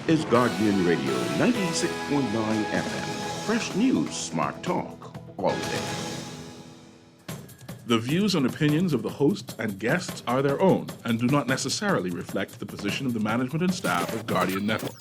is Guardian Radio 96.9 FM. Fresh news, smart talk, all day. The views and opinions of the hosts and guests are their own and do not necessarily reflect the position of the management and staff of Guardian Network.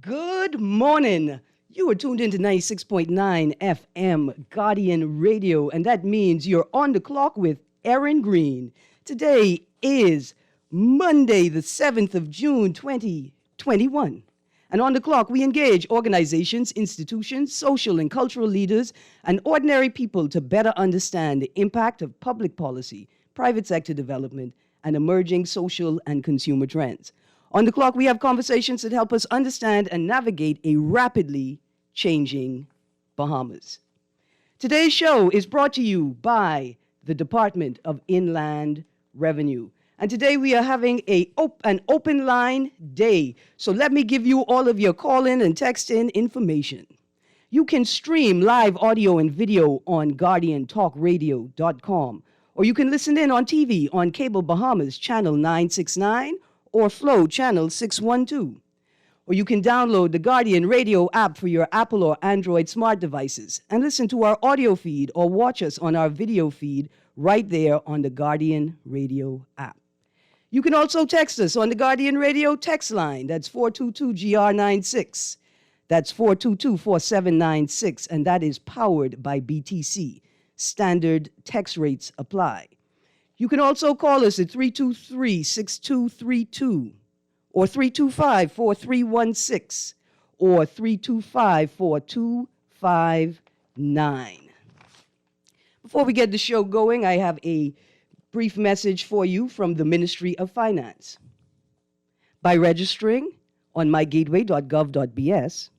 Good morning. You are tuned into 96.9 FM Guardian Radio, and that means you're on the clock with Erin Greene. Today is Monday, the 7th of June, 2021. And on the clock, we engage organizations, institutions, social and cultural leaders, and ordinary people to better understand the impact of public policy, private sector development, and emerging social and consumer trends. On the clock, we have conversations that help us understand and navigate a rapidly changing Bahamas. Today's show is brought to you by the Department of Inland Revenue. And today we are having an open line day. So let me give you all of your call-in and text-in information. You can stream live audio and video on GuardianTalkRadio.com, or you can listen in on TV on Cable Bahamas Channel 969, or Flow Channel 612. Or you can download the Guardian Radio app for your Apple or Android smart devices and listen to our audio feed or watch us on our video feed right there on the Guardian Radio app. You can also text us on the Guardian Radio text line. That's 422-GR96. That's 422-4796, and that is powered by BTC. Standard text rates apply. You can also call us at 323-6232 or 325-4316 or 325-4259. Before we get the show going, I have a brief message for you from the Ministry of Finance. By registering on mygateway.gov.bs,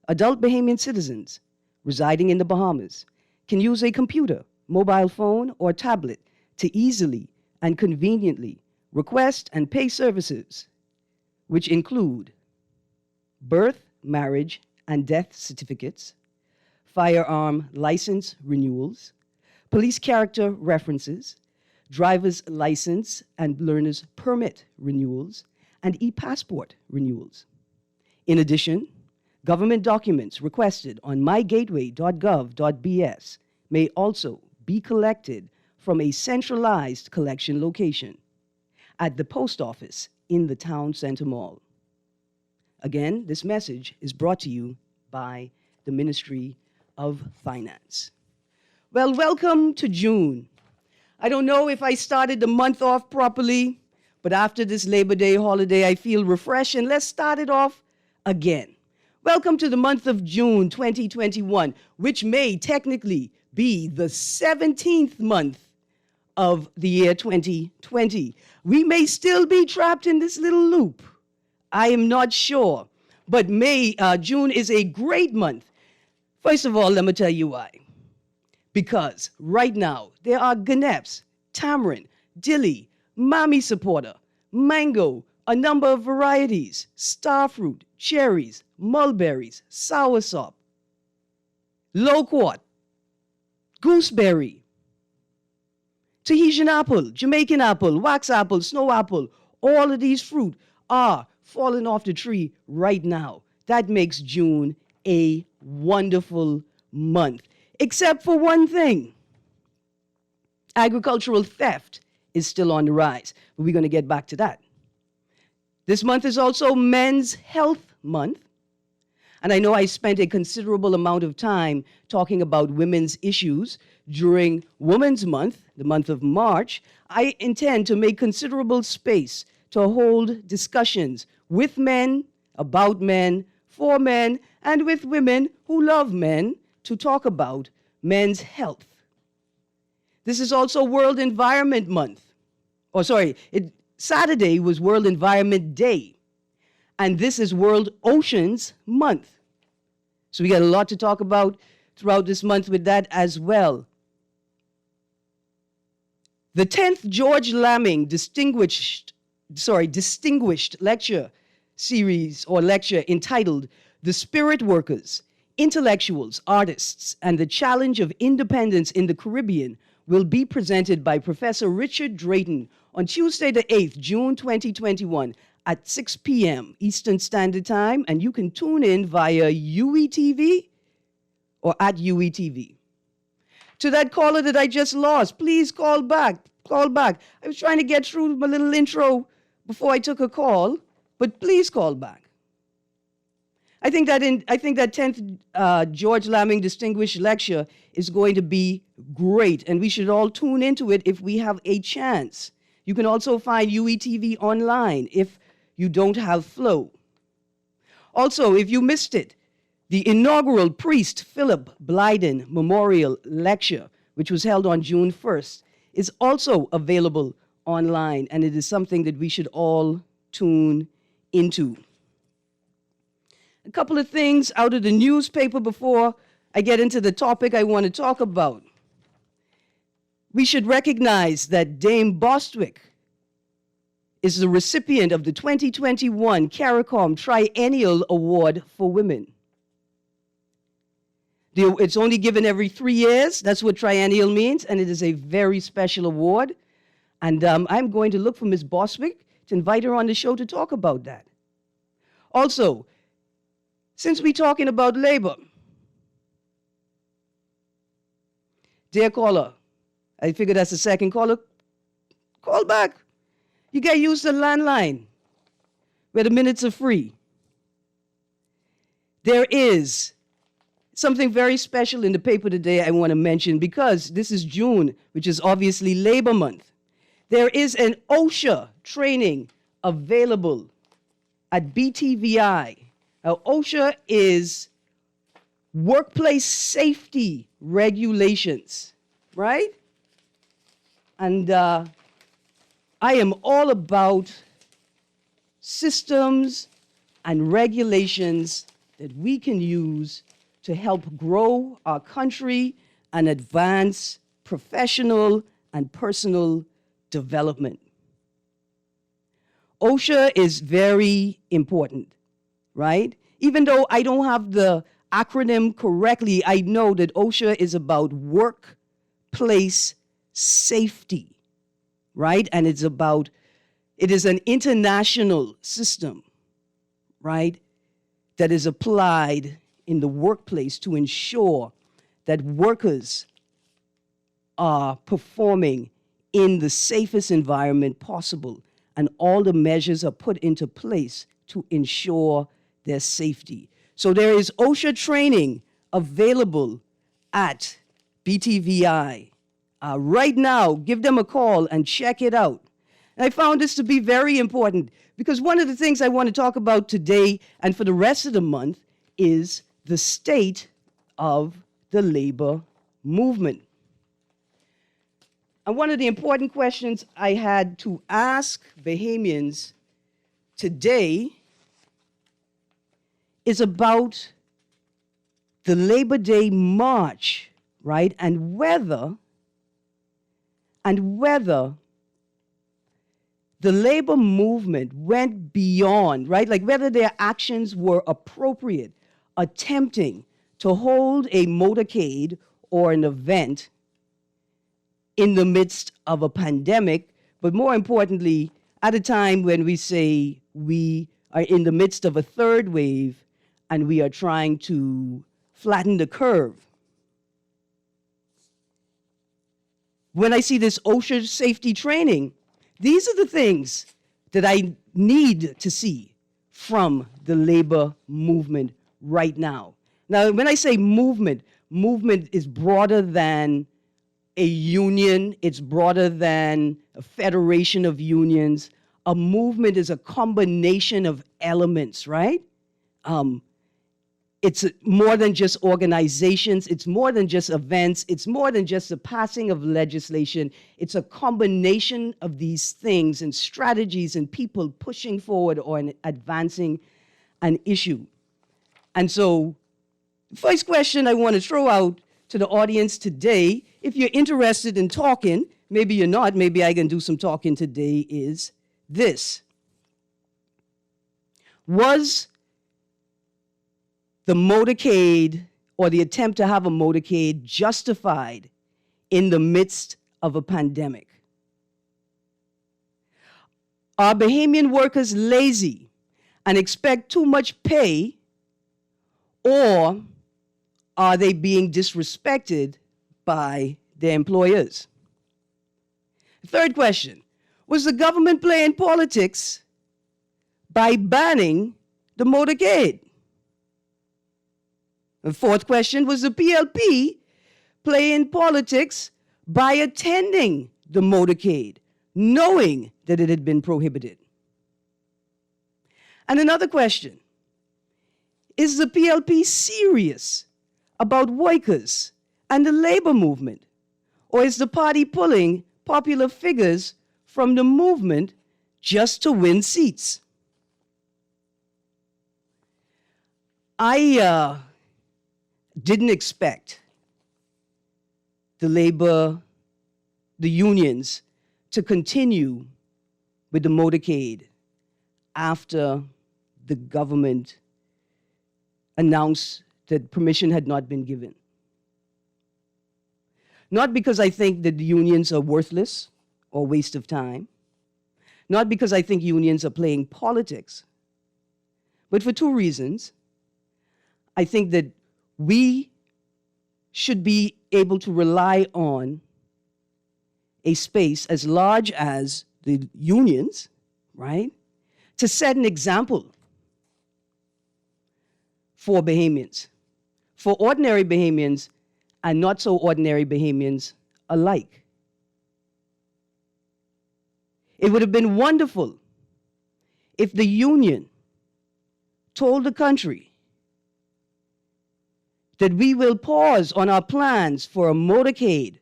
adult Bahamian citizens residing in the Bahamas can use a computer, mobile phone, or tablet to easily and conveniently request and pay services, which include birth, marriage, and death certificates, firearm license renewals, police character references, driver's license and learner's permit renewals, and e-passport renewals. In addition, government documents requested on mygateway.gov.bs may also be collected from a centralized collection location at the post office in the Town Center Mall. Again, this message is brought to you by the Ministry of Finance. Well, welcome to June. I don't know if I started the month off properly, but after this Labor Day holiday, I feel refreshed, and let's start it off again. Welcome to the month of June 2021, which may technically be the 17th month of the year 2020. We may still be trapped in this little loop. I am not sure, but June is a great month. First of all, let me tell you why. Because right now, there are ganepes, tamarind, dilly, mami supporter, mango, a number of varieties, starfruit, cherries, mulberries, soursop, loquat, gooseberry, Tahitian apple, Jamaican apple, wax apple, snow apple. All of these fruit are falling off the tree right now. that makes June a wonderful month, except for one thing. Agricultural theft is still on the rise, but we're going to get back to that. This month is also Men's Health Month, and I know I spent a considerable amount of time talking about women's issues during Women's Month, the month of March. I intend to make considerable space to hold discussions with men, about men, for men, and with women who love men to talk about men's health. This is also World Environment Month. Saturday was World Environment Day, and this is World Oceans Month. So we got a lot to talk about throughout this month with that as well. The 10th George Lamming Distinguished Lecture Series or lecture entitled The Spirit Workers, Intellectuals, Artists, and the Challenge of Independence in the Caribbean will be presented by Professor Richard Drayton on Tuesday, the 8th, June 2021 at 6 p.m. Eastern Standard Time, and you can tune in via UETV or at UETV. To that caller that I just lost, please call back. Call back. I was trying to get through my little intro before I took a call, but please call back. I think that 10th George Lamming Distinguished Lecture is going to be great, and we should all tune into it if we have a chance. You can also find UETV online if you don't have Flow. Also, if you missed it, the inaugural Priest Philip Blyden Memorial Lecture, which was held on June 1st, is also available online, and it is something that we should all tune into. A couple of things out of the newspaper before I get into the topic I want to talk about. We should recognize that Dame Bostwick is the recipient of the 2021 CARICOM Triennial Award for Women. It's only given every 3 years. That's what triennial means, and it is a very special award. And I'm going to look for Ms. Bostwick to invite her on the show to talk about that. Also, since we're talking about labor, dear caller, I figure that's the second caller, call back. You get used to the landline where the minutes are free. There is something very special in the paper today I want to mention because this is June, which is obviously Labor Month. There is an OSHA training available at BTVI. Now, OSHA is workplace safety regulations, right? And I am all about systems and regulations that we can use to help grow our country and advance professional and personal development. OSHA is very important, right? Even though I don't have the acronym correctly, I know that OSHA is about workplace safety, right? And it is an international system, right, that is applied in the workplace to ensure that workers are performing in the safest environment possible, and all the measures are put into place to ensure their safety. So there is OSHA training available at BTVI. Right now, give them a call and check it out. And I found this to be very important because one of the things I want to talk about today and for the rest of the month is the state of the labor movement. And one of the important questions I had to ask Bahamians today is about the Labor Day March, right? And whether the labor movement went beyond, right? Like whether their actions were appropriate, attempting to hold a motorcade or an event in the midst of a pandemic, but more importantly, at a time when we say we are in the midst of a third wave and we are trying to flatten the curve. When I see this OSHA safety training, these are the things that I need to see from the labor movement right now. Now, when I say movement, movement is broader than a union, it's broader than a federation of unions. A movement is a combination of elements, right? It's more than just organizations, it's more than just events, it's more than just the passing of legislation. It's a combination of these things and strategies and people pushing forward or advancing an issue. And so, first question I want to throw out to the audience today, if you're interested in talking, maybe you're not, maybe I can do some talking today, is this. Was the motorcade or the attempt to have a motorcade justified in the midst of a pandemic? Are Bahamian workers lazy and expect too much pay, or are they being disrespected by their employers? Third question, was the government playing politics by banning the motorcade? The fourth question, was the PLP playing politics by attending the motorcade, knowing that it had been prohibited? And another question, is the PLP serious about workers and the labor movement, or is the party pulling popular figures from the movement just to win seats? I didn't expect the unions to continue with the motorcade after the government announced that permission had not been given. Not because I think that the unions are worthless or a waste of time, not because I think unions are playing politics, but for two reasons. I think that we should be able to rely on a space as large as the unions, right, to set an example for Bahamians, for ordinary Bahamians and not so ordinary Bahamians alike. It would have been wonderful if the union told the country that we will pause on our plans for a motorcade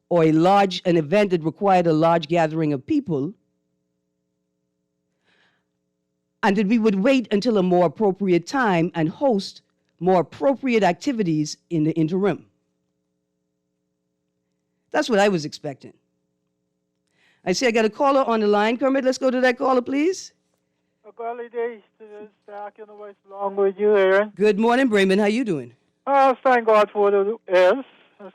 or an event that required a large gathering of people, and that we would wait until a more appropriate time and host more appropriate activities in the interim. That's what I was expecting. I see I got a caller on the line. Kermit, let's go to that caller, please. Early days to start along with you, Erin. Good morning, Brayman. How you doing? Thank God for what it is,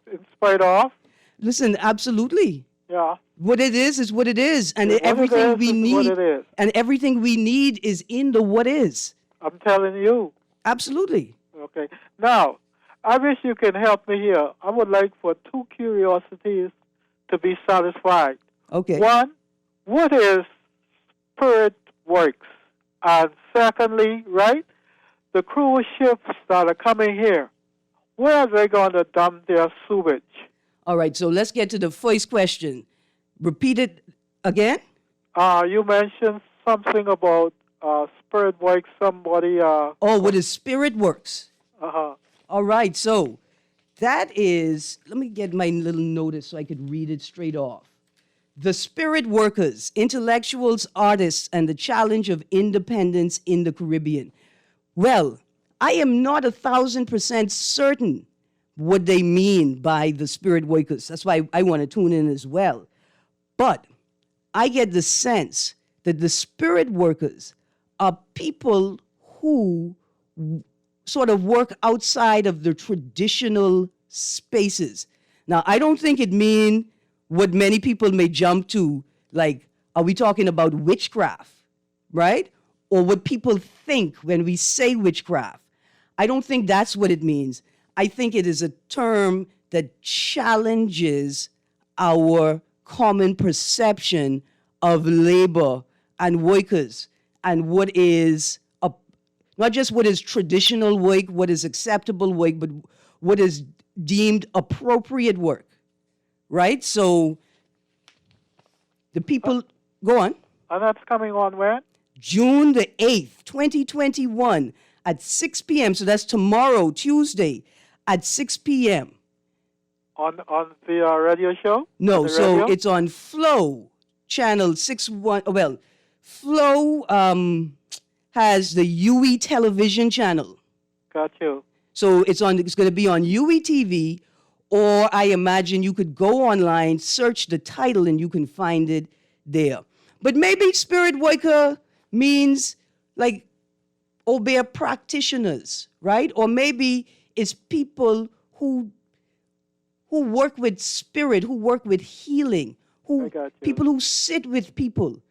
in spite of. Listen, absolutely. Yeah. What it is what it is, and What everything it is we is need, what it is. and everything we need is in the what is. I'm telling you. Absolutely. Okay. Now, I wish you can help me here. I would like for two curiosities to be satisfied. Okay. One, what is Spirit Works? And secondly, right, the cruise ships that are coming here, where are they going to dump their sewage? All right, so let's get to the first question. Repeat it again. You mentioned something about Spirit Works, somebody... Oh, what is Spirit Works? Uh-huh. All right, so that is, let me get my little notice so I could read it straight off. The Spirit Workers, Intellectuals, Artists, and the Challenge of Independence in the Caribbean. Well, I am not 1,000% certain what they mean by the Spirit Workers. That's why I want to tune in as well. But I get the sense that the Spirit Workers are people who sort of work outside of the traditional spaces. Now, I don't think it means what many people may jump to, like, are we talking about witchcraft, right? Or what people think when we say witchcraft. I don't think that's what it means. I think it is a term that challenges our common perception of labor and workers and what is not just what is traditional work, what is acceptable work, but what is deemed appropriate work, right? So the people, go on. And that's coming on when? June the 8th, 2021 at 6 p.m. So that's tomorrow, Tuesday at 6 p.m. On the radio show? No, so radio? it's on Flow, channel 61. Well, Flow has the UE television channel. Got you. So it's going to be on UE TV, or I imagine you could go online, search the title, and you can find it there. But maybe spirit worker means like Obeah practitioners, right? Or maybe it's people who work with spirit, who work with healing, people who sit with people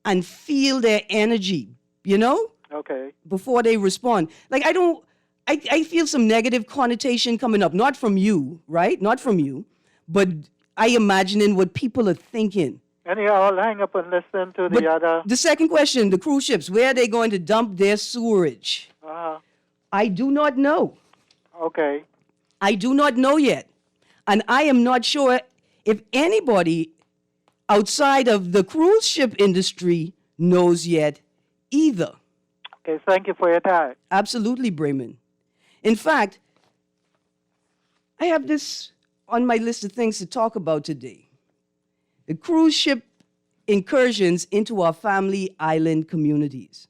and feel their energy, you know? Okay. Before they respond. Like I feel some negative connotation coming up, not from you, right? Not from you, but I imagining what people are thinking. Anyhow, I'll hang up and listen to the other. The second question, the cruise ships, where are they going to dump their sewerage? I do not know. Okay. I do not know yet. And I am not sure if anybody outside of the cruise ship industry knows yet either. Okay, thank you for your time. Absolutely, Bremen. In fact, I have this on my list of things to talk about today. The cruise ship incursions into our family island communities.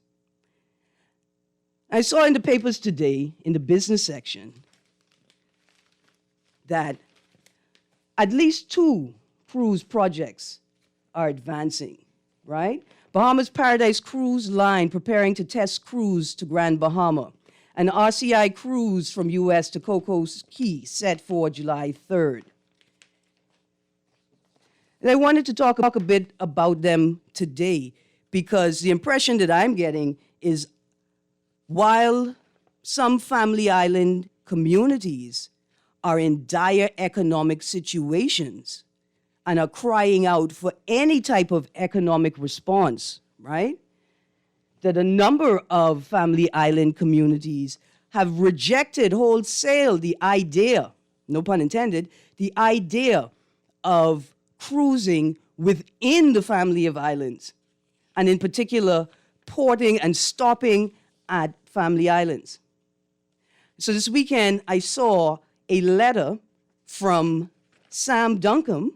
I saw in the papers today, in the business section, that at least 2 cruise projects are advancing, right? Bahamas Paradise Cruise Line preparing to test cruise to Grand Bahama. An RCI cruise from U.S. to Cocos Key set for July 3rd. And I wanted to talk a bit about them today because the impression that I'm getting is while some family island communities are in dire economic situations and are crying out for any type of economic response, right? That a number of family island communities have rejected wholesale the idea, no pun intended, the idea of cruising within the family of islands, and in particular, porting and stopping at family islands. So this weekend, I saw a letter from Sam Duncombe,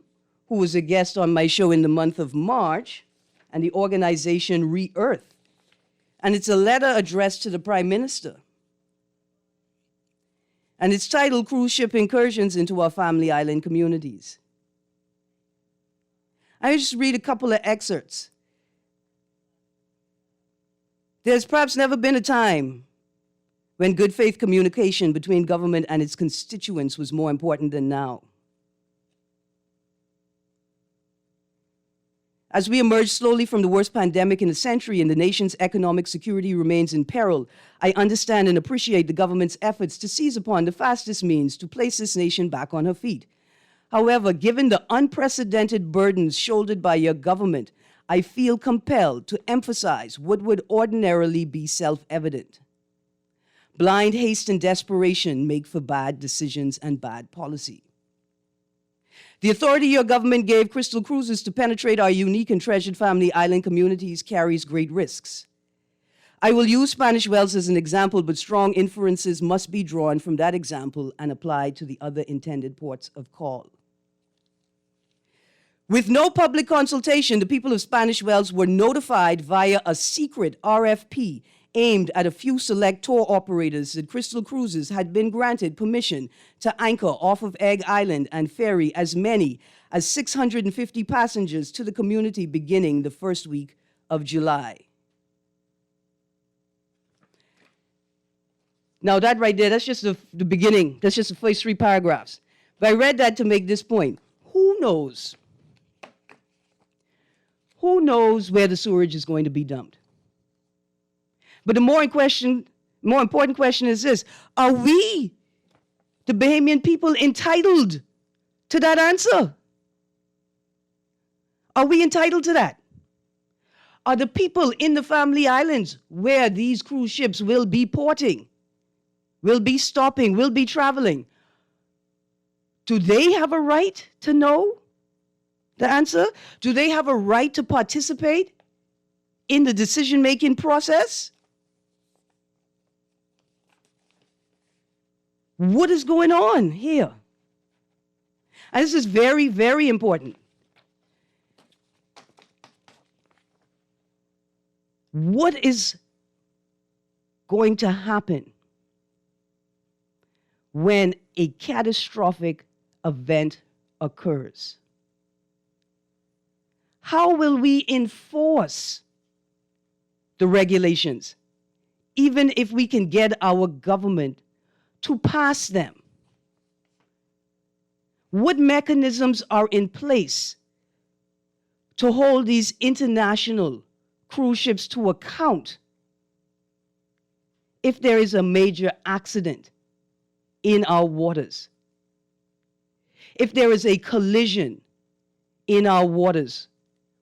who was a guest on my show in the month of March, and the organization Re-Earth. And it's a letter addressed to the Prime Minister. And it's titled Cruise Ship Incursions into Our Family Island Communities. I just read a couple of excerpts. There's perhaps never been a time when good faith communication between government and its constituents was more important than now. As we emerge slowly from the worst pandemic in a century and the nation's economic security remains in peril, I understand and appreciate the government's efforts to seize upon the fastest means to place this nation back on her feet. However, given the unprecedented burdens shouldered by your government, I feel compelled to emphasize what would ordinarily be self-evident. Blind haste and desperation make for bad decisions and bad policy. The authority your government gave Crystal Cruises to penetrate our unique and treasured family island communities carries great risks. I will use Spanish Wells as an example, but strong inferences must be drawn from that example and applied to the other intended ports of call. With no public consultation, the people of Spanish Wells were notified via a secret RFP aimed at a few select tour operators that Crystal Cruises had been granted permission to anchor off of Egg Island and ferry as many as 650 passengers to the community beginning the first week of July. Now that right there, that's just the beginning. That's just the first 3 paragraphs. But I read that to make this point. Who knows? Who knows where the sewerage is going to be dumped? But the more More important question is this: are we, the Bahamian people, entitled to that answer? Are we entitled to that? Are the people in the Family Islands where these cruise ships will be porting, will be stopping, will be traveling, do they have a right to know the answer? Do they have a right to participate in the decision-making process? What is going on here? And this is very, very important. What is going to happen when a catastrophic event occurs? How will we enforce the regulations, even if we can get our government to pass them? What mechanisms are in place to hold these international cruise ships to account if there is a major accident in our waters? If there is a collision in our waters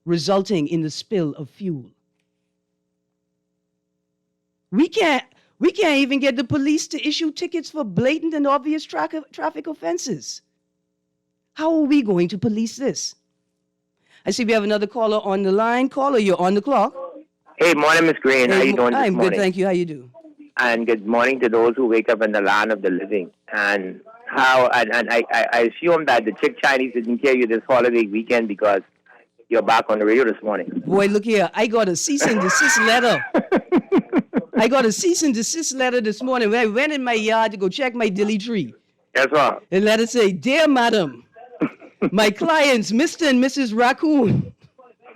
resulting in the spill of fuel? We can't even get the police to issue tickets for blatant and obvious traffic offenses. How are we going to police this? I see we have another caller on the line. Caller, you're on the clock. Hey, morning, Miss Greene. How you doing this I'm morning? good, thank you. How you do? And good morning to those who wake up in the land of the living. And I assume that the Chick Chinese didn't hear you this holiday weekend because you're back on the radio this morning. Boy, look here. I got a cease and desist letter. I got a cease and desist letter this morning when I went in my yard to go check my dilly tree. Yes, sir. And let it say, "Dear Madam, my clients, Mr. and Mrs. Raccoon,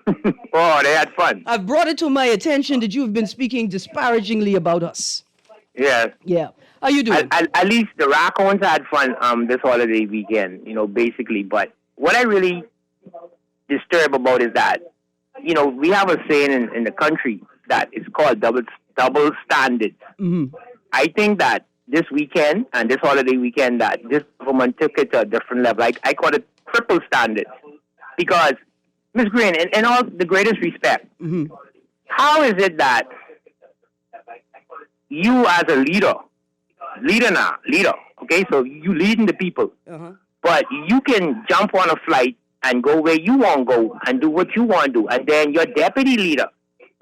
Oh, they had fun. I've brought it to my attention that you've been speaking disparagingly about us." Yes. Yeah. How you doing? At least the raccoons had fun this holiday weekend, basically. But what I really disturb about is that, we have a saying in the country that is called double standards. Mm-hmm. I think that this weekend and this holiday weekend that this government took it to a different level. I call it triple standards. Because, Ms. Greene, in all the greatest respect, Mm-hmm. how is it that you as a leader, okay, so you leading the people, Uh-huh. but you can jump on a flight and go where you want to go and do what you want to do, and then your deputy leader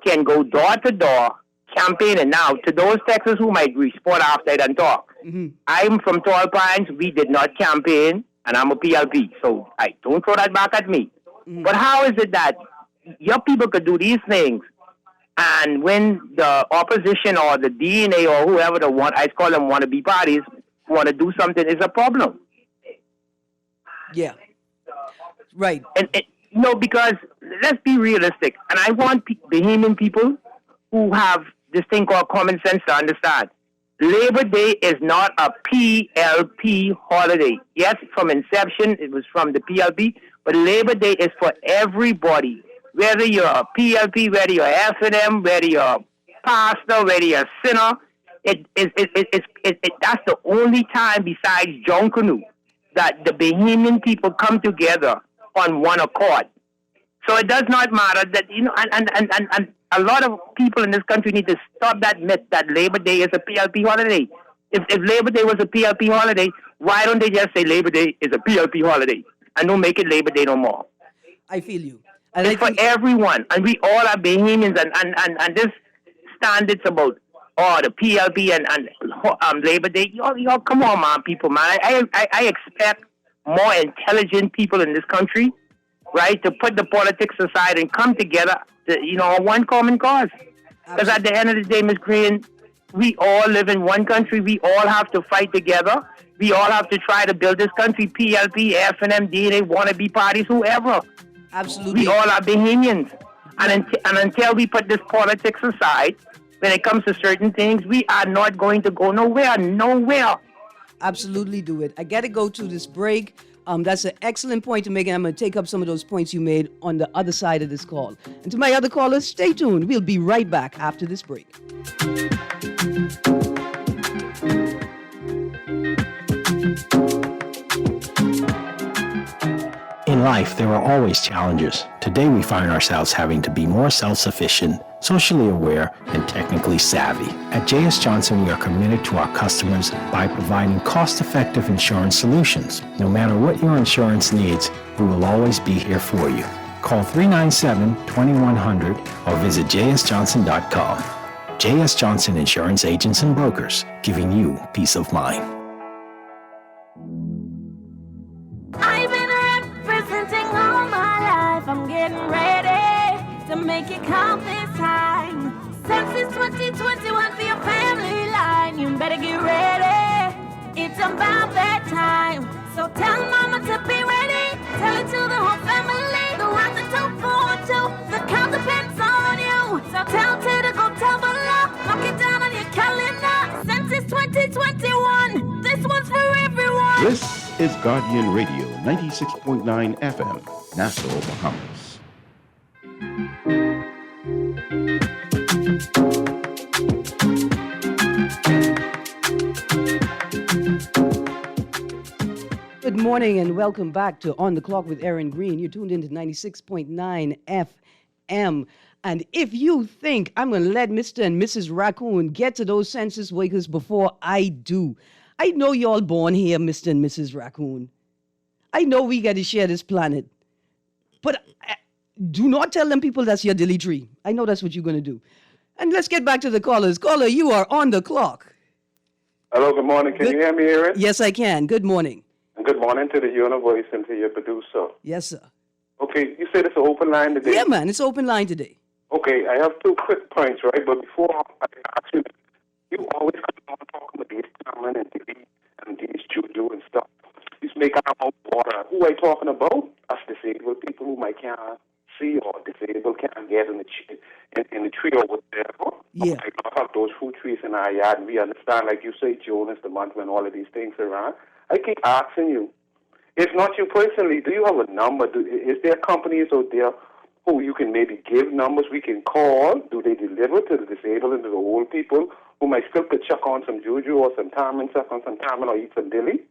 can go door to door campaigning. Now, to those Texans who might respond after it and talk, Mm-hmm. I'm from Tall Pines. We did not campaign, and I'm a PLP, so I don't throw that back at me. Mm-hmm. But how is it that your people could do these things, and when the opposition or the DNA or whoever I call them wannabe parties, want to do something, is a problem? Yeah. Right. And because let's be realistic, and I want Bahamian people who have this thing called common sense to understand. Labor Day is not a PLP holiday. Yes, from inception, it was from the PLP, but Labor Day is for everybody. Whether you're a PLP, whether you're F&M, whether you're a pastor, whether you're a sinner, that's the only time besides John Canoe that the Bahamian people come together on one accord. So it does not matter that, and a lot of people in this country need to stop that myth that Labor Day is a PLP holiday. If Labor Day was a PLP holiday, why don't they just say Labor Day is a PLP holiday and don't make it Labor Day no more? I feel you. And It's for everyone, and we all are Bahamians, and this standards about the PLP and Labor Day. Y'all, come on, man, people, man. I expect more intelligent people in this country, right, to put the politics aside and come together to, on one common cause. Because at the end of the day, Ms. Greene, we all live in one country. We all have to fight together. We all have to try to build this country. PLP, F&M, DNA, wannabe parties, whoever. Absolutely. We all are Bahamians. And until we put this politics aside, when it comes to certain things, we are not going to go nowhere. Absolutely do it. I got to go to this break. That's an excellent point to make, and I'm going to take up some of those points you made on the other side of this call. And to my other callers, stay tuned. We'll be right back after this break. In life, there are always challenges. Today, we find ourselves having to be more self-sufficient, socially aware, and technically savvy. At J.S. Johnson, we are committed to our customers by providing cost-effective insurance solutions. No matter what your insurance needs, we will always be here for you. Call 397-2100 or visit jsjohnson.com. J.S. Johnson Insurance Agents and Brokers, giving you peace of mind. I've been representing all my life. I'm getting ready to make it count this time. Since it's 2021 for your family line, you better get ready. It's about that time. So tell mama to be ready. Tell it to the whole family. The ones that don't forward to. The count depends on you. So tell Ted to go tell below. Mark it down on your calendar. Since it's 2021, this one's for everyone. This is Guardian Radio 96.9 FM, Nassau, Bahamas. Good morning and welcome back to On the Clock with Erin Greene. You're tuned into 96.9 FM. And if you think I'm going to let Mr. and Mrs. Raccoon get to those census workers before I do, I know y'all born here, Mr. and Mrs. Raccoon. I know we got to share this planet. But do not tell them people that's your dilly tree. I know that's what you're going to do. And let's get back to the callers. Caller, you are on the clock. Hello, good morning. Can you hear me, Erin? Yes, I can. Good morning. And good morning to the Univoice and to your producer. Yes, sir. Okay, you said it's an open line today? Yeah, man, it's open line today. Okay, I have two quick points, right? But before I ask you, you always come on talking about these Cameron and these juju and stuff. You make out about water. Who I talking about? Us disabled people who might can't see or disabled can't get in the tree over there. Yeah. I have those fruit trees in our yard, and we understand, like you say, June is the month when all of these things are around. I keep asking you, if not you personally, do you have a number? Is there companies out there who you can maybe give numbers we can call? Do they deliver to the disabled and to the old people who might still could chuck on some juju or some tamarind, suck on some tamarind or eat some dilly?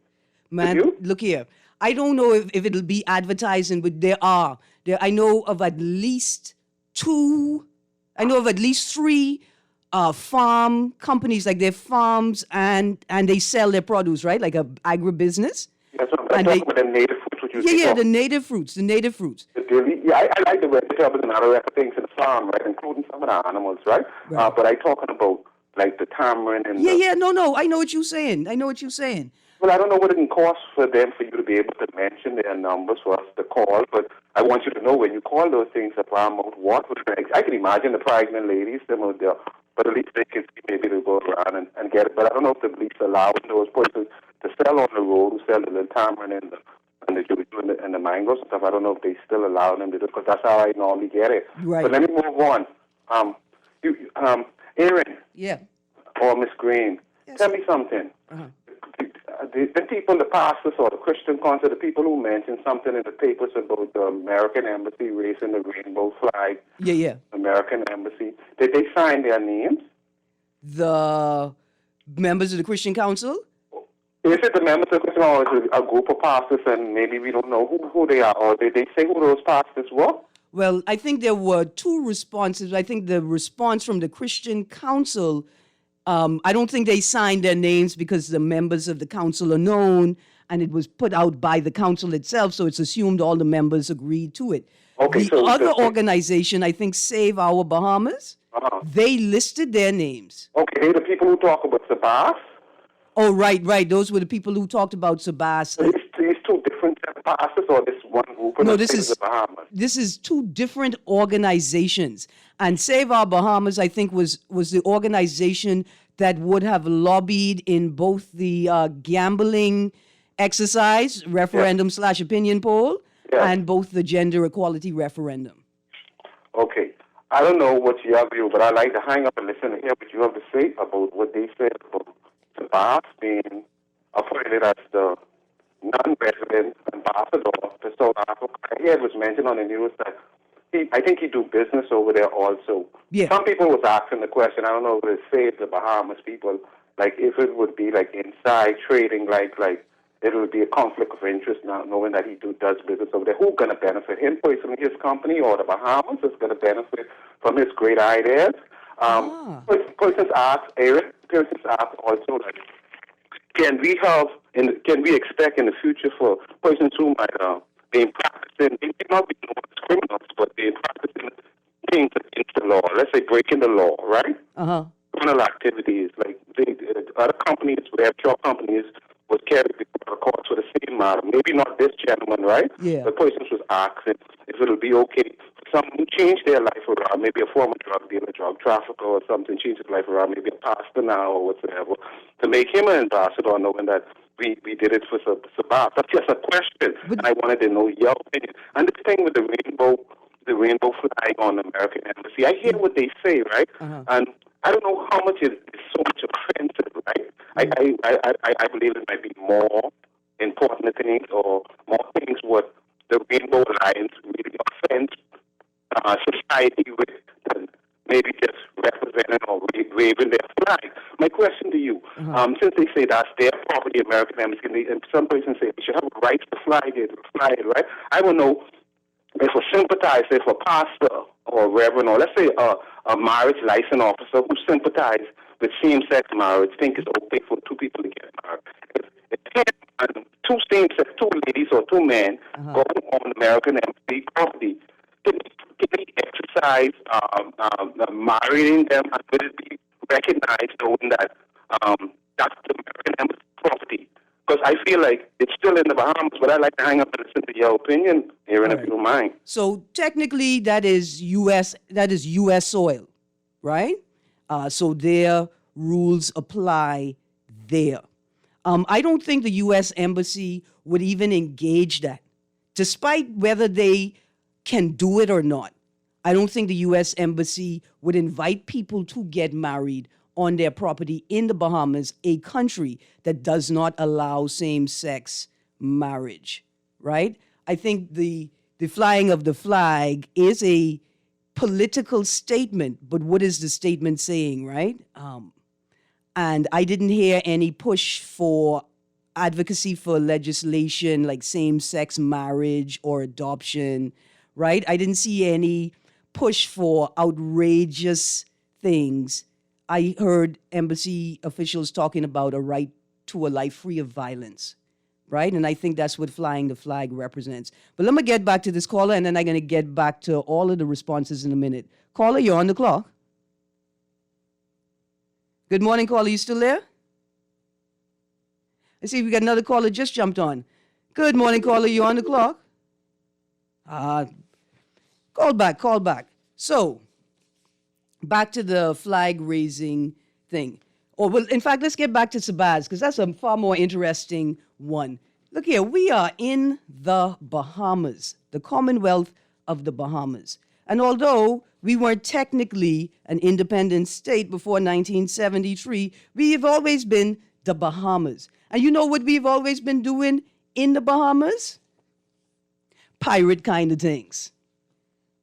Man, look here. I don't know if it'll be advertising, but there are. I know of at least three farm companies, like their farms, and they sell their produce, right? Like a agribusiness. Yes, I'm talking about the native fruits. What you Yeah, the native fruits. The dilly. Yeah, I like the vegetables and other things in the farm, right, including some of the animals, right? But I'm talking about like the tamarind and no. I know what you're saying. Well, I don't know what it can cost for them for you to be able to mention their numbers for us to call, but I want you to know when you call those things a farm out, what would I can imagine the pregnant ladies, them out there, but at least they can see maybe they'll go around and get it. But I don't know if the police allow those persons to sell on the road, who sell the little tamarind and the juju and the mangoes and stuff. I don't know if they still allow them to do it, because that's how I normally get it. Right. But let me move on. Erin. Yeah. Or Miss Greene, yes. Tell me something. Uh-huh. The people, the pastors or the Christian council, the people who mentioned something in the papers about the American embassy raising the rainbow flag, American embassy, did they sign their names? The members of the Christian council? Is it the members of the Christian council, or is it a group of pastors and maybe we don't know who they are, or did they say who those pastors were? Well, I think there were two responses. I think the response from the Christian council, I don't think they signed their names because the members of the council are known, and it was put out by the council itself, so it's assumed all the members agreed to it. Okay, the other organization, I think Save Our Bahamas, they listed their names. Okay, they're the people who talk about Sabas? Oh, right. Those were the people who talked about Sabas. These two different pastors or this one group? No, this is two different organizations. And Save Our Bahamas, I think, was the organization that would have lobbied in both the gambling exercise, referendum/opinion poll, and both the gender equality referendum. Okay. I don't know what you have view, but I like to hang up and listen and hear what you have to say about what they said about Sabas being appointed as the non-resident ambassador to South Africa. I heard it was mentioned on the news that I think he do business over there also. Yeah. Some people was asking the question, I don't know if it saves the Bahamas people, like if it would be like inside trading, like it will be a conflict of interest now, knowing that he does business over there. Who's going to benefit? Him personally, his company, or the Bahamas is going to benefit from his great ideas? Persons ask, Erin, persons ask also, like, can we expect in the future for persons who might be practicing, they may not be known as criminals, but they're practicing things against the law, let's say breaking the law, right? Criminal activities, like other companies, their truck companies, was carried before the courts for the same matter. Maybe not this gentleman, right? Yeah. The person was asking if it'll be okay for someone who changed their life around, maybe a former drug dealer, drug trafficker or something, changed his life around, maybe a pastor now or whatever, to make him an ambassador, knowing that we did it for Sabbath. That's just a question. And I wanted to know your opinion. And this thing with the rainbow flag on the American embassy, I hear what they say, right? And I don't know how much is so much offensive, right? I believe it might be more important things or more things what the Rainbow Alliance really offends society with than maybe just representing or waving their flag. My question to you, since they say that's their property, American embassy, and some persons say they should have a right to fly it, right? I don't know if a sympathizer, if a pastor or a reverend, or let's say a marriage license officer who sympathizes with same-sex marriage, think it's okay for two people to get married. If two same-sex, two ladies or two men go on American embassy property, can we exercise marrying them, and will it be recognized knowing that that's the American embassy property? Because I feel like it's still in the Bahamas, but I'd like to hang up and listen to your opinion, Erin, if you don't mind. So technically, that is U.S. soil, right? So their rules apply there. I don't think the U.S. Embassy would even engage that, despite whether they can do it or not. I don't think the U.S. Embassy would invite people to get married on their property in the Bahamas, a country that does not allow same-sex marriage, right? I think the flying of the flag is a political statement, but what is the statement saying, right? And I didn't hear any push for advocacy for legislation like same-sex marriage or adoption, right? I didn't see any push for outrageous things. I heard embassy officials talking about a right to a life free of violence, right? And I think that's what flying the flag represents. But let me get back to this caller, and then I'm going to get back to all of the responses in a minute. Caller, you're on the clock. Good morning, caller. You still there? I see we got another caller just jumped on. Good morning, caller. You on the clock? Call back. So, back to the flag raising thing. In fact, let's get back to Sabaz, because that's a far more interesting one. Look here, we are in the Bahamas, the Commonwealth of the Bahamas. And although we weren't technically an independent state before 1973, we have always been the Bahamas. And you know what we've always been doing in the Bahamas? Pirate kind of things,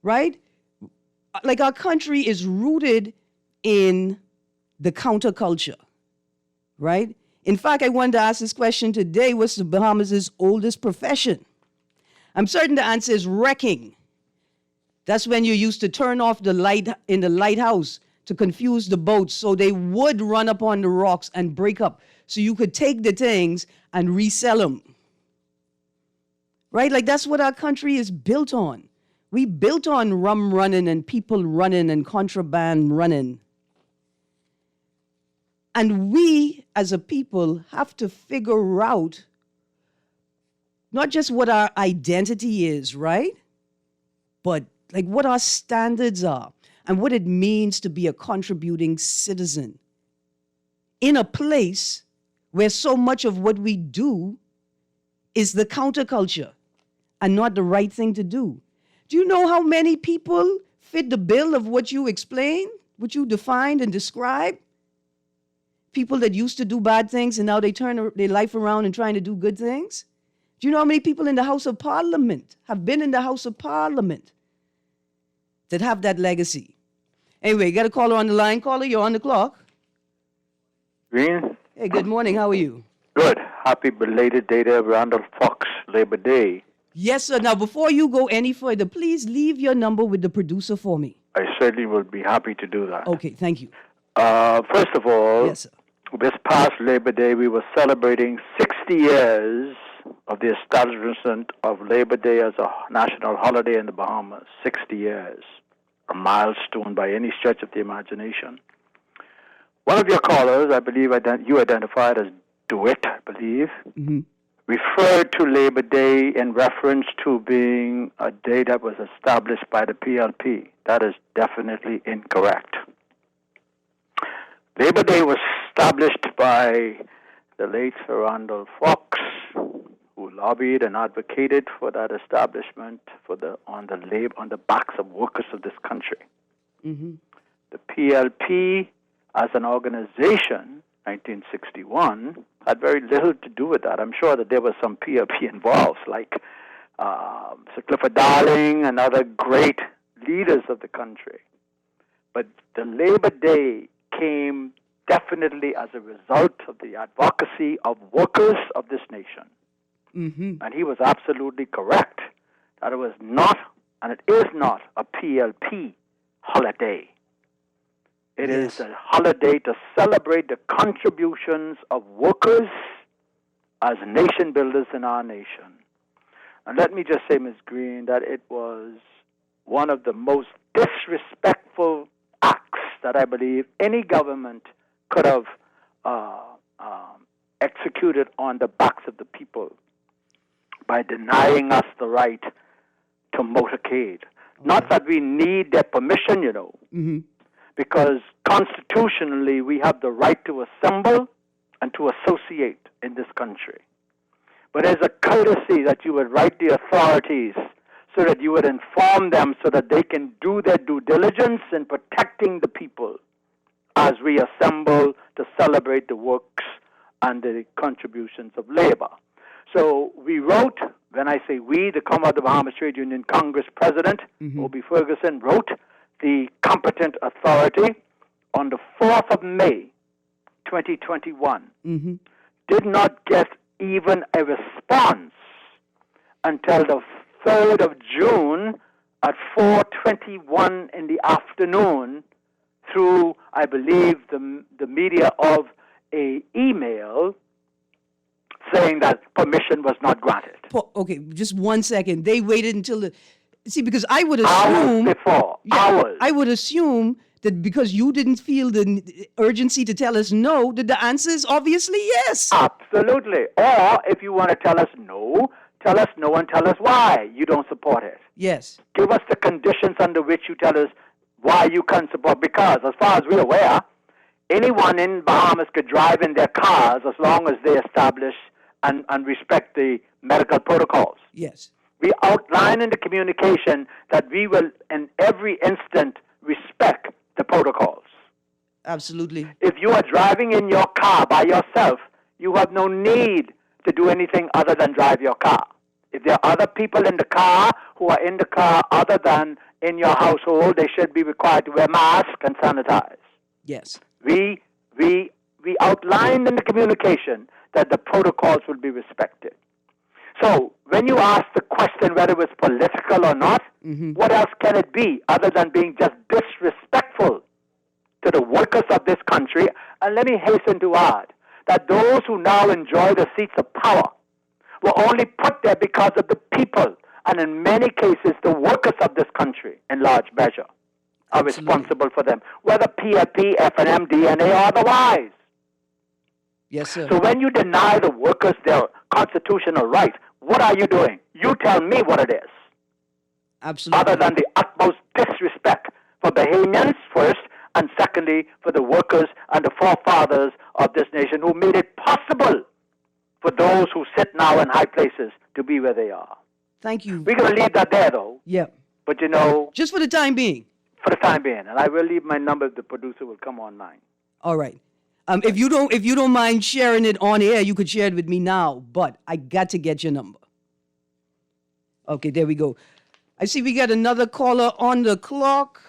right? Like our country is rooted in the counterculture, right? In fact, I wanted to ask this question today: what's the Bahamas' oldest profession? I'm certain the answer is wrecking. That's when you used to turn off the light in the lighthouse to confuse the boats so they would run up on the rocks and break up so you could take the things and resell them. Right? Like that's what our country is built on. We built on rum running and people running and contraband running. And we, as a people, have to figure out not just what our identity is, right? But like what our standards are and what it means to be a contributing citizen in a place where so much of what we do is the counterculture and not the right thing to do. Do you know how many people fit the bill of what you explained, what you defined and described? People that used to do bad things and now they turn their life around and trying to do good things? Do you know how many people in the House of Parliament have been in the House of Parliament that have that legacy? Anyway, got a caller on the line. Caller, you're on the clock. Greene? Hey, good morning. How are you? Good. happy belated day to Randall Fox Labor Day. Yes, sir. Now, before you go any further, please leave your number with the producer for me. I certainly will be happy to do that. Okay, thank you. First of all, Yes, sir. this past Labor Day, we were celebrating 60 years of the establishment of Labor Day as a national holiday in the Bahamas. 60 years. A milestone by any stretch of the imagination. One of your callers, I believe you identified as DeWitt, I believe, referred to Labor Day in reference to being a day that was established by the PLP. That is definitely incorrect. Labor Day was established by the late Sir Randall Fox, who lobbied and advocated for that establishment on the backs of workers of this country. The PLP, as an organization, 1961, had very little to do with that. I'm sure that there was some PLP involved, like Sir Clifford Darling and other great leaders of the country. But the Labor Day came definitely as a result of the advocacy of workers of this nation. And he was absolutely correct that it was not, and it is not, a PLP holiday. It is a holiday to celebrate the contributions of workers as nation builders in our nation. And let me just say, Ms. Greene, that it was one of the most disrespectful acts that I believe any government could have executed on the backs of the people by denying us the right to motorcade. Not that we need their permission, you know, because constitutionally we have the right to assemble and to associate in this country. But as a courtesy that you would write the authorities so that you would inform them so that they can do their due diligence in protecting the people as we assemble to celebrate the works and the contributions of labor. So we wrote, when I say we, the Commonwealth of Bahamas Trade Union Congress President, O.B. Ferguson, wrote the competent authority on the 4th of May, 2021. Did not get even a response until the 3rd of June at 4:21 in the afternoon through, I believe, the media of a email saying that permission was not granted. Okay, just 1 second. They waited until because I would Hours assume before. Hours. I would assume that because you didn't feel the urgency to tell us no, that the answer is obviously yes. Absolutely. Or if you want to tell us no and tell us why you don't support it. Yes. Give us the conditions under which you tell us why you can't support. Because as far as we're aware, anyone in Bahamas could drive in their cars as long as they establish and respect the medical protocols. Yes. We outline in the communication that we will, in every instant, respect the protocols. Absolutely. If you are driving in your car by yourself, you have no need to do anything other than drive your car. If there are other people in the car who are in the car other than in your household, they should be required to wear masks and sanitize. Yes. We outlined in the communication that the protocols will be respected. So when you ask the question whether it was political or not, what else can it be other than being just disrespectful to the workers of this country? And let me hasten to add that those who now enjoy the seats of power were only put there because of the people, and in many cases the workers of this country, in large measure, are responsible for them, whether PLP, F&M, DNA, or otherwise. Yes, sir. So when you deny the workers their constitutional right, what are you doing? You tell me what it is. Absolutely. Other than the utmost disrespect for Bahamians first, and secondly for the workers and the forefathers of this nation who made it possible for those who sit now in high places to be where they are. Thank you. We're going to leave that there, though. Yeah. But you know, just for the time being. For the time being, and I will leave my number if the producer will come online. All right. If you don't mind sharing it on air, you could share it with me now. But I got to get your number. Okay, there we go. I see we got another caller on the clock.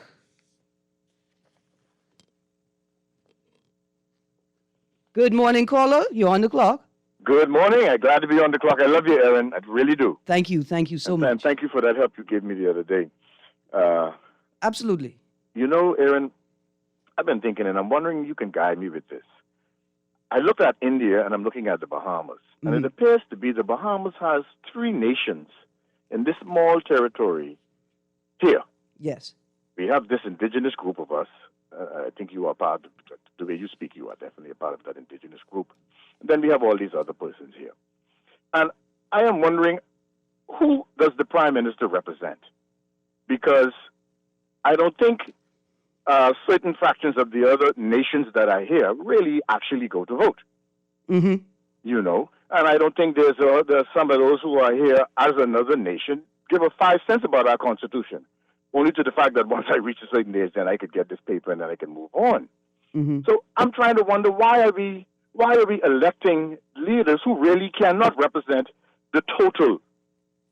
Good morning, caller. You're on the clock. Good morning. I'm glad to be on the clock. I love you, Erin. I really do. Thank you so much. And thank you for that help you gave me the other day. Absolutely. You know, Erin, I've been thinking, and I'm wondering if you can guide me with this. I look at India, and I'm looking at the Bahamas. And it appears to be the Bahamas has 3 nations in this small territory here. Yes. We have this indigenous group of us. I think you are part of, the way you speak, you are definitely a part of that indigenous group. And then we have all these other persons here. And I am wondering, who does the Prime Minister represent? Because I don't think certain fractions of the other nations that are here really actually go to vote. Mm-hmm. You know, and I don't think there's some of those who are here as another nation give a 5 cents about our Constitution. Only to the fact that once I reach a certain age, then I could get this paper and then I can move on. Mm-hmm. So I'm trying to wonder, why are we electing leaders who really cannot represent the total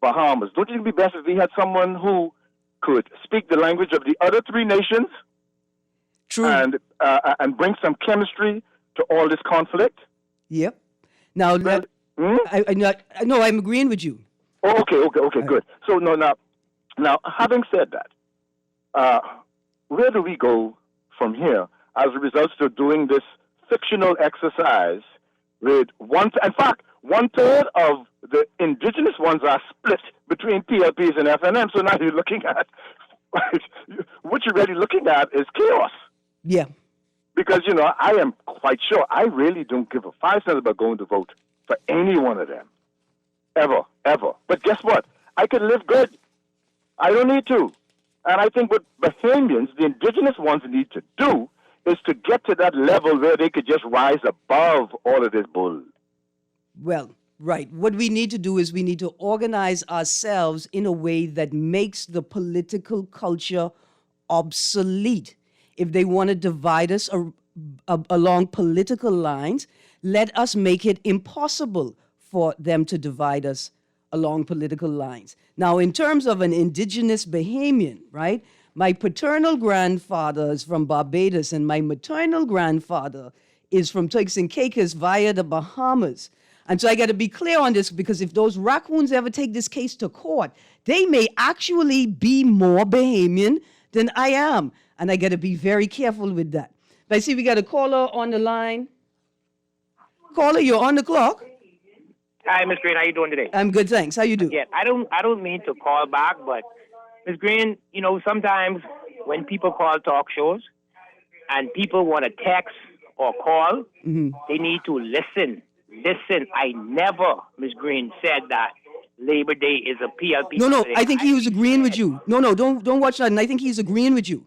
Bahamas? Don't you think it would be best if we had someone who could speak the language of the other 3 nations? True. And bring some chemistry to all this conflict? Yep. Now, I'm agreeing with you. Oh, okay, good. So now, having said that, where do we go from here as a result of doing this fictional exercise with in fact, 1/3 of the indigenous ones are split between PLPs and FNM. So now you're looking at, what you're really looking at is chaos. Yeah. Because, you know, I am quite sure I really don't give a 5 cents about going to vote for any one of them. Ever. But guess what? I can live good. I don't need to. And I think what Bahamians, the indigenous ones, need to do is to get to that level where they could just rise above all of this bull. Well, right. What we need to do is we need to organize ourselves in a way that makes the political culture obsolete. If they want to divide us along political lines, let us make it impossible for them to divide us along political lines. Now, in terms of an indigenous Bahamian, right? My paternal grandfather is from Barbados, and my maternal grandfather is from Turks and Caicos via the Bahamas. And so I got to be clear on this, because if those raccoons ever take this case to court, they may actually be more Bahamian than I am. And I got to be very careful with that. But I see we got a caller on the line. Caller, you're on the clock. Hi, Ms. Greene. How you doing today? I'm good, thanks. How you do? Yeah, I don't mean to call back, but Ms. Greene, you know, sometimes when people call talk shows and people want to text or call, they need to listen. Listen, I never, Ms. Greene, said that Labor Day is a PLP. No, holiday. I think he was agreeing with you. No, don't watch that. And I think he's agreeing with you.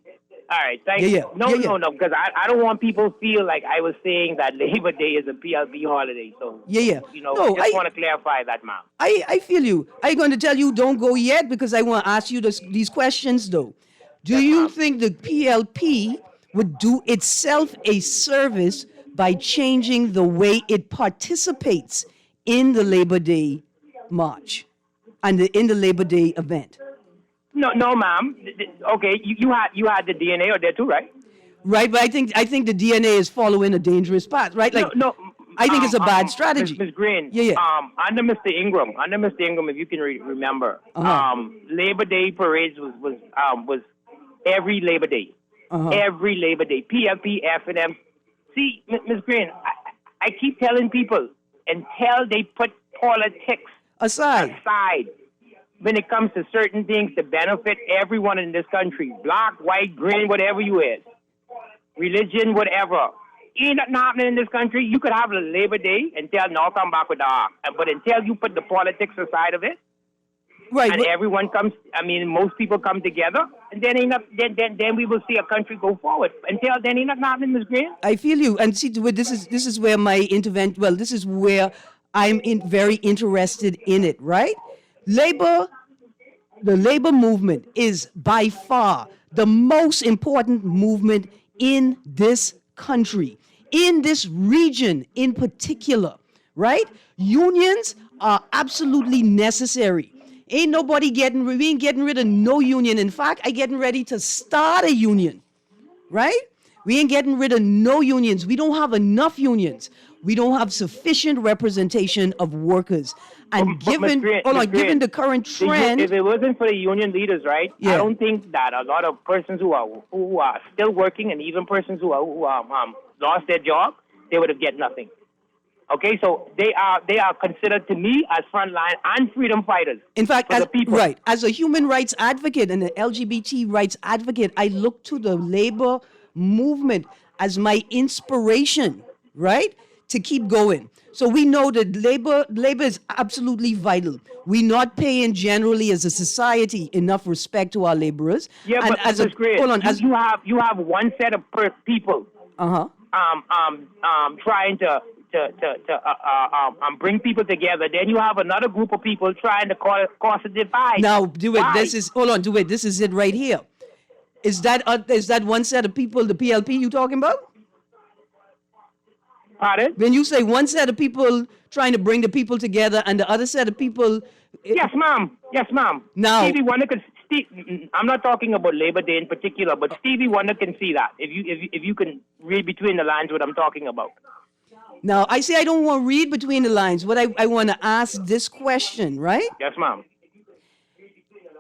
All right, thank you. No, because I don't want people to feel like I was saying that Labor Day is a PLP holiday. So, you know, I want to clarify that, ma'am. I feel you. I'm going to tell you don't go yet, because I want to ask you these questions, though. Do you think the PLP would do itself a service by changing the way it participates in the Labor Day march and in the Labor Day event? No, ma'am. Okay, you had the DNA there too, right? Right, but I think the DNA is following a dangerous path, right? Like, no. I think it's a bad strategy. Ms. Greene. Yeah. Under Mr. Ingram, if you can remember, Labor Day parades was every Labor Day. Every Labor Day. PLP, FNM. See, Ms. Greene, I keep telling people until they put politics aside. When it comes to certain things to benefit everyone in this country, black, white, green, whatever you is, religion, whatever, ain't nothing happening in this country. You could have a Labor Day until now come back with the ark. But until you put the politics aside of it, right, and everyone comes, most people come together, and then we will see a country go forward. Until then, ain't nothing happening, Ms. Greene. I feel you. And see, this is where my this is where I'm very interested in it, right? The labor movement is by far the most important movement in this country, in this region in particular, right? Unions are absolutely necessary. We ain't getting rid of no union. In fact, I'm getting ready to start a union, right? We ain't getting rid of no unions. We don't have enough unions. We don't have sufficient representation of workers. And given given the current trend, if it wasn't for the union leaders, right? Yeah. I don't think that a lot of persons who are still working, and even persons who lost their job, they would have get nothing. Okay, so they are considered to me as frontline and freedom fighters. in fact, for the people. right, as a human rights advocate and an LGBT rights advocate, I look to the labor movement as my inspiration, right, to keep going. So we know that labor is absolutely vital. We're not paying generally as a society enough respect to our laborers. Yeah, and but as Ms. Greene, hold on, as you have one set of people. Trying to bring people together. Then you have another group of people trying to cause a divide. Now, do it. Why? This is This is it right here. Is that one set of people, the PLP you talking about? Pardon? When you say one set of people trying to bring the people together and the other set of people. Yes, ma'am. Yes, ma'am. Now, Stevie Wonder could. I'm not talking about Labor Day in particular, but Stevie Wonder can see that. If you can read between the lines what I'm talking about. Now, I say I don't want to read between the lines. What I want to ask this question, right? Yes, ma'am.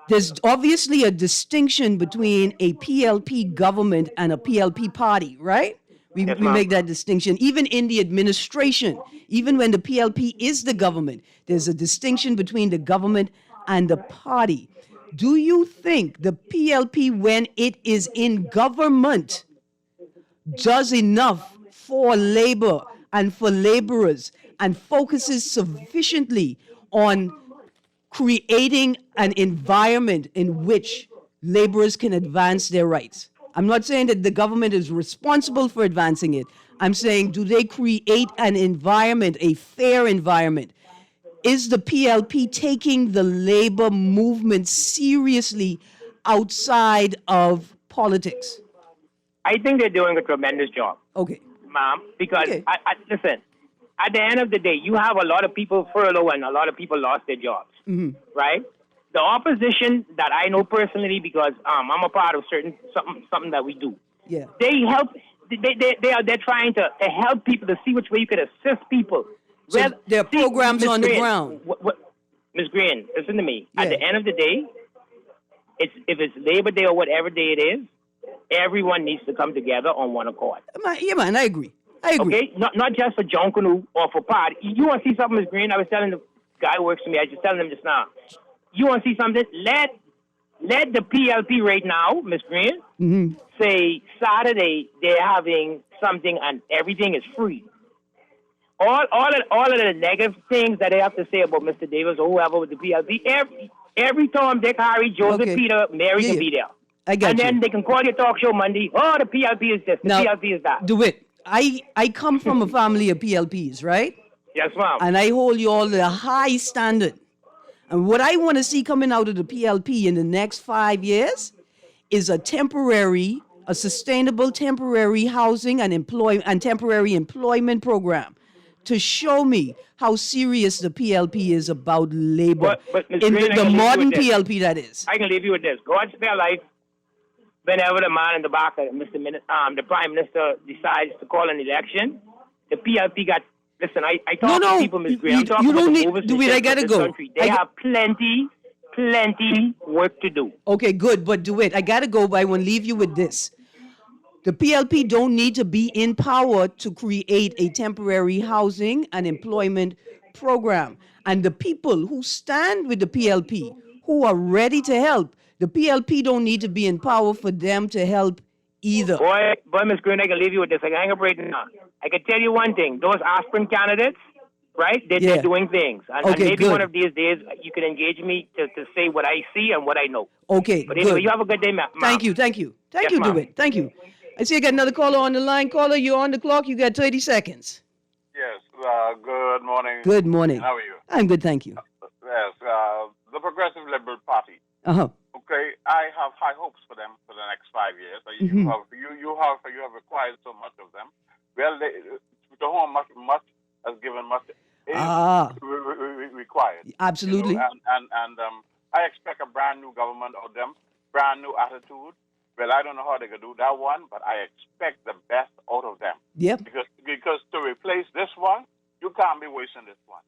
There's obviously a distinction between a PLP government and a PLP party, right? We make that distinction. Even in the administration, even when the PLP is the government, there's a distinction between the government and the party. Do you think the PLP, when it is in government, does enough for labor and for laborers and focuses sufficiently on creating an environment in which laborers can advance their rights? I'm not saying that the government is responsible for advancing it. I'm saying, do they create an environment, a fair environment? Is the PLP taking the labor movement seriously outside of politics? I think they're doing a tremendous job. Okay. Ma'am, because, Okay. listen, at the end of the day, you have a lot of people furloughed and a lot of people lost their jobs, right? The opposition that I know personally, because I'm a part of something that we do. Yeah. They help. They're trying to help people to see which way you could assist people. So there are programs on the ground. Ms. Greene, listen to me. Yeah. At the end of the day, if it's Labor Day or whatever day it is, everyone needs to come together on one accord. Yeah, man, I agree. Okay, not just for John Canoe or for Pod. You want to see something, Ms. Greene? I was telling the guy who works for me. I was just telling him just now. You want to see something? Let the PLP right now, Ms. Greene, say Saturday they're having something and everything is free. All of the negative things that they have to say about Mr. Davis or whoever with the PLP, every Tom, Dick, Harry, Joseph, Peter, Mary can be there. I got and you. then they can call your talk show Monday. Oh, the PLP is this, the Now, PLP is that. Do it. I come from a family of PLPs, right? Yes, ma'am. And I hold you all to a high standard. And what I want to see coming out of the PLP in the next 5 years is a sustainable temporary housing and temporary employment program to show me how serious the PLP is about labor. But Ms. in Greene, the modern PLP, that is. I can leave you with this. God spare life. Whenever the man in the back of the Prime Minister decides to call an election, the PLP got. Listen, I talk to people, Ms. Greene. I'm talking you don't about need the movers do it. I gotta this go. country. They have plenty work to do. Okay, good, but do it. I gotta go, but I want to leave you with this. The PLP don't need to be in power to create a temporary housing and employment program. And the people who stand with the PLP, who are ready to help, the PLP don't need to be in power for them to help either. Boy, Ms. Greene, I can leave you with this. I can hang up right now. I can tell you one thing. Those aspirin candidates, right, they're doing things. And maybe good. one of these days you can engage me to say what I see and what I know. Okay, But anyway, good. you have a good day, ma'am. Thank you. Yes, ma'am. DeWitt. Thank you. I see I got another caller on the line. Caller, you're on the clock. You got 30 seconds. Yes, good morning. Good morning. How are you? I'm good, thank you. Yes, the Progressive Liberal Party. Uh-huh. Okay, I have high hopes for them for the next 5 years. You have required so much of them. Well, to whom much has given much required. Absolutely. You know, and I expect a brand new government of them, brand new attitude, Well, I don't know how they can do that one, but I expect the best out of them. Yep. Because to replace this one, you can't be wasting this one.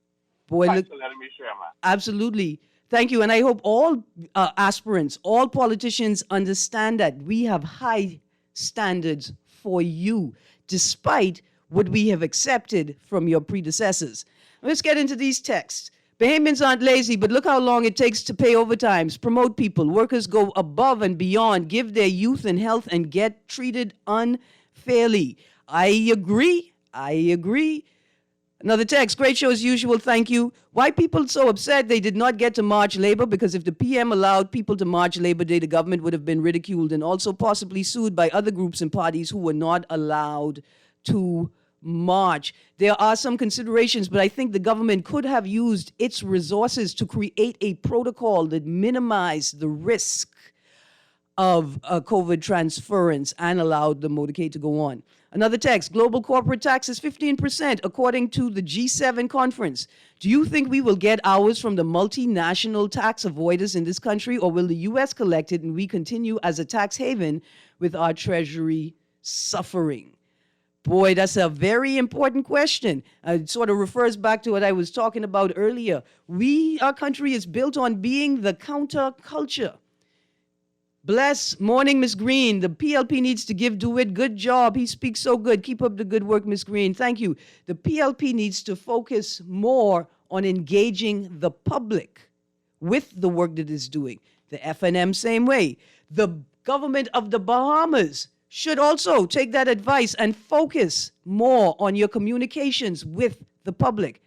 Boy, Thanks look, for letting me share, man. absolutely. Thank you. And I hope all aspirants, all politicians understand that we have high standards for you, despite what we have accepted from your predecessors. Let's get into these texts. Bahamians aren't lazy, but look how long it takes to pay overtimes, promote people. Workers go above and beyond, give their youth and health, and get treated unfairly. I agree. Another text. Great show as usual. Thank you. Why people so upset they did not get to March Labor? Because if the PM allowed people to march Labor Day, the government would have been ridiculed and also possibly sued by other groups and parties who were not allowed to march. There are some considerations, but I think the government could have used its resources to create a protocol that minimized the risk of COVID transference and allowed the motorcade to go on. Another text, global corporate tax is 15%, according to the G7 conference. Do you think we will get ours from the multinational tax avoiders in this country, or will the U.S. collect it and we continue as a tax haven with our treasury suffering? Boy, that's a very important question. It sort of refers back to what I was talking about earlier. Our country is built on being the counterculture. Bless. Morning, Miss Greene. The PLP needs to give DeWitt good job. He speaks so good. Keep up the good work, Miss Greene. Thank you. The PLP needs to focus more on engaging the public with the work that it's doing. The FNM, same way. The government of the Bahamas should also take that advice and focus more on your communications with the public.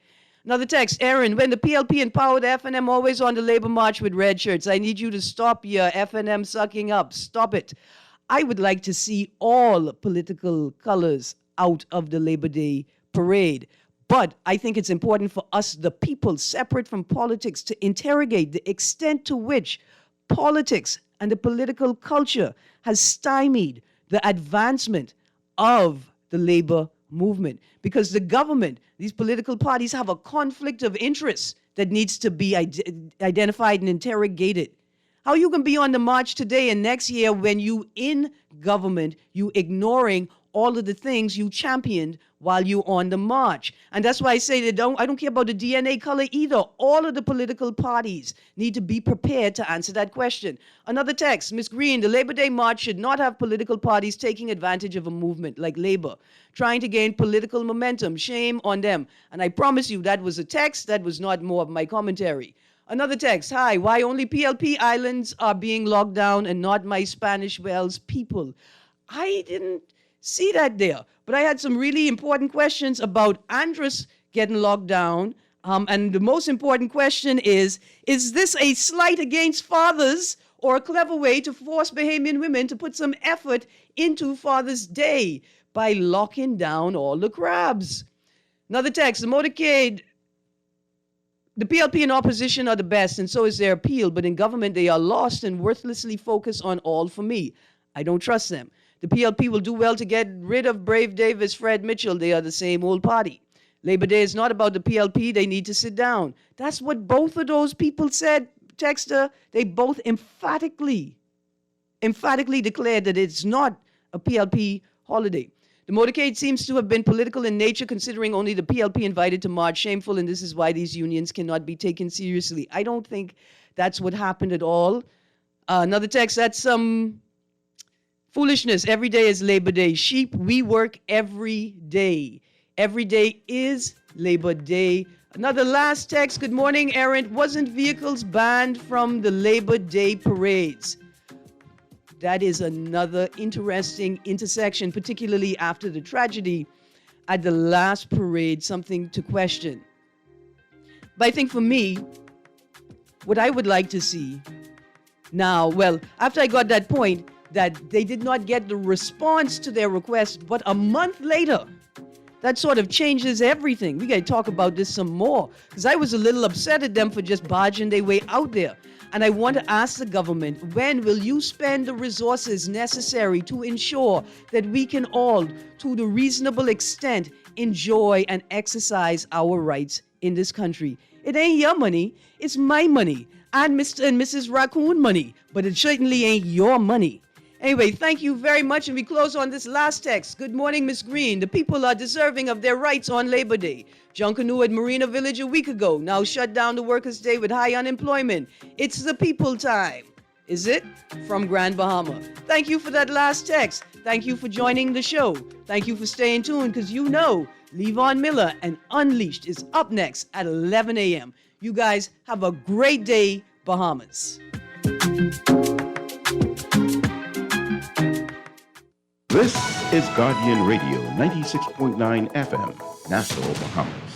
Another text, Erin, when the PLP empowered FNM always on the labor march with red shirts, I need you to stop your FNM sucking up. Stop it. I would like to see all political colors out of the Labor Day parade. But I think it's important for us, the people, separate from politics, to interrogate the extent to which politics and the political culture has stymied the advancement of the labor movement. Because the government, these political parties have a conflict of interest that needs to be identified and interrogated. How you can be on the march today and next year when you in government, you ignoring all of the things you championed while you on the march. And that's why I say that I don't care about the DNA color either. All of the political parties need to be prepared to answer that question. Another text, Ms. Greene, the Labor Day march should not have political parties taking advantage of a movement like labor, trying to gain political momentum. Shame on them. And I promise you that was a text, that was not more of my commentary. Another text, hi, why only PLP islands are being locked down and not my Spanish Wells people? I didn't see that there. But I had some really important questions about Andros getting locked down. And the most important question is this a slight against fathers or a clever way to force Bahamian women to put some effort into Father's Day by locking down all the crabs? Another text, the motorcade, the PLP in opposition are the best, and so is their appeal. But in government, they are lost and worthlessly focused on all for me. I don't trust them. The PLP will do well to get rid of Brave Davis, Fred Mitchell. They are the same old party. Labor Day is not about the PLP. They need to sit down. That's what both of those people said, Texter. They both emphatically declared that it's not a PLP holiday. The motorcade seems to have been political in nature, considering only the PLP invited to march. Shameful, and this is why these unions cannot be taken seriously. I don't think that's what happened at all. Another text, that's some foolishness. Every day is Labor Day. Sheep, we work every day. Every day is Labor Day. Another last text. Good morning, Erin. Wasn't vehicles banned from the Labor Day parades? That is another interesting intersection, particularly after the tragedy at the last parade, something to question. But I think for me, what I would like to see now, well, after I got that point, that they did not get the response to their request, but a month later, that sort of changes everything. We got to talk about this some more, because I was a little upset at them for just barging their way out there. And I want to ask the government, when will you spend the resources necessary to ensure that we can all, to the reasonable extent, enjoy and exercise our rights in this country? It ain't your money, it's my money, and Mr. and Mrs. Raccoon money, but it certainly ain't your money. Anyway, thank you very much. And we close on this last text. Good morning, Miss Greene. The people are deserving of their rights on Labor Day. Junkanoo at Marina Village a week ago. Now shut down the Workers' Day with high unemployment. It's the people time. Is it? From Grand Bahama. Thank you for that last text. Thank you for joining the show. Thank you for staying tuned because you know Levon Miller and Unleashed is up next at 11 a.m. You guys have a great day, Bahamas. This is Guardian Radio 96.9 FM, Nassau, Bahamas.